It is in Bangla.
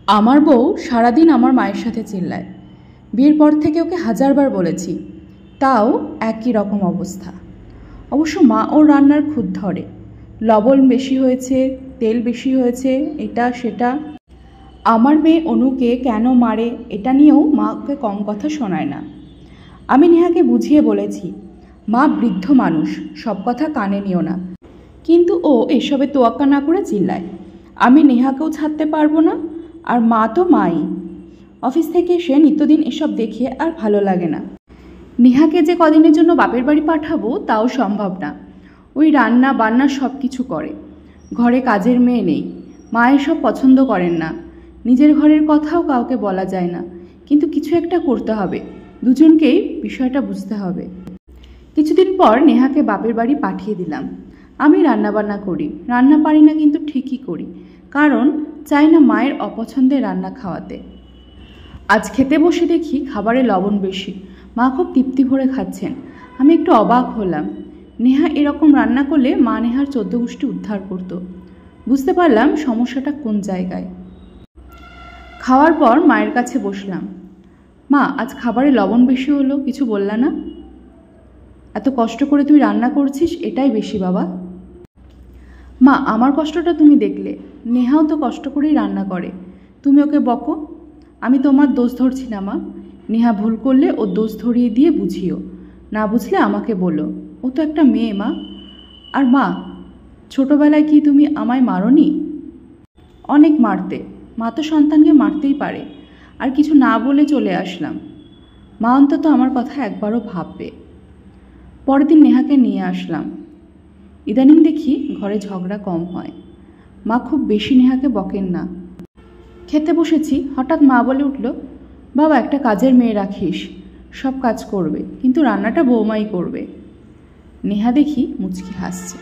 আমার বউ সারাদিন আমার মায়ের সাথে চিল্লায়। বিয়ের পর থেকে ওকে হাজারবার বলেছি, তাও একই রকম অবস্থা। অবশ্য মা ওর রান্নার খুঁত ধরে, লবণ বেশি হয়েছে, তেল বেশি হয়েছে, এটা সেটা। আমার মেয়ে অনুকে কেন মারে এটা নিয়েও মা ওকে কম কথা শোনায় না। আমি নেহাকে বুঝিয়ে বলেছি, মা বৃদ্ধ মানুষ, সব কথা কানে নিও না, কিন্তু ও এসবে তোয়াক্কা না করে চিল্লায়। আমি নেহাকেও ছাড়তে পারবো না, আর মা তো মাই। অফিস থেকে এসে নিত্যদিন এসব দেখে আর ভালো লাগে না। নেহাকে যে কদিনের জন্য বাপের বাড়ি পাঠাবো তাও সম্ভব না। ওই রান্না বান্না সব কিছু করে, ঘরে কাজের মেয়ে নেই। মা এসব পছন্দ করেন না। নিজের ঘরের কথাও কাউকে বলা যায় না, কিন্তু কিছু একটা করতে হবে, দুজনকেই বিষয়টা বুঝতে হবে। কিছুদিন পর নেহাকে বাপের বাড়ি পাঠিয়ে দিলাম। আমি রান্নাবান্না করি, রান্না পারি না কিন্তু ঠিকই করি, কারণ চাই না মায়ের অপছন্দের রান্না খাওয়াতে। আজ খেতে বসে দেখি খাবারে লবণ বেশি। মা খুব তৃপ্তি ভরে খাচ্ছেন। আমি একটু অবাক হলাম। নেহা এরকম রান্না করলে মা নেহার 14 গোষ্ঠী উদ্ধার করত। বুঝতে পারলাম সমস্যাটা কোন জায়গায়। খাওয়ার পর মায়ের কাছে বসলাম। মা, আজ খাবারে লবণ বেশি হলো, কিছু বললা না? এত কষ্ট করে তুই রান্না করছিস, এটাই বেশি বাবা। মা, আমার কষ্টটা তুমি দেখলে, নেহাও তো কষ্ট করেই রান্না করে, তুমি ওকে বকো। আমি তোমার দোষ ধরছি না মা, নেহা ভুল করলে ও দোষ ধরিয়ে দিয়ে বুঝিও, না বুঝলে আমাকে বলো। ও তো একটা মেয়ে মা। আর মা, ছোটবেলায় কি তুমি আমায় মারোনি? অনেক মারতে, মা তো সন্তানকে মারতেই পারে। আর কিছু না বলে চলে আসলাম। মা অন্তত আমার কথা একবারও ভাববে। পরের দিন নেহাকে নিয়ে আসলাম। ইদানিং দেখি ঘরে ঝগড়া কম হয়। মা খুব বেশি নেহাকে বকেন না। খেতে বসেছি, হঠাৎ মা বলে উঠল, বাবা, একটা কাজের মেয়ে রাখিস, সব কাজ করবে, কিন্তু রান্নাটা বৌমাই করবে। নেহা দেখি মুচকি হাসছে।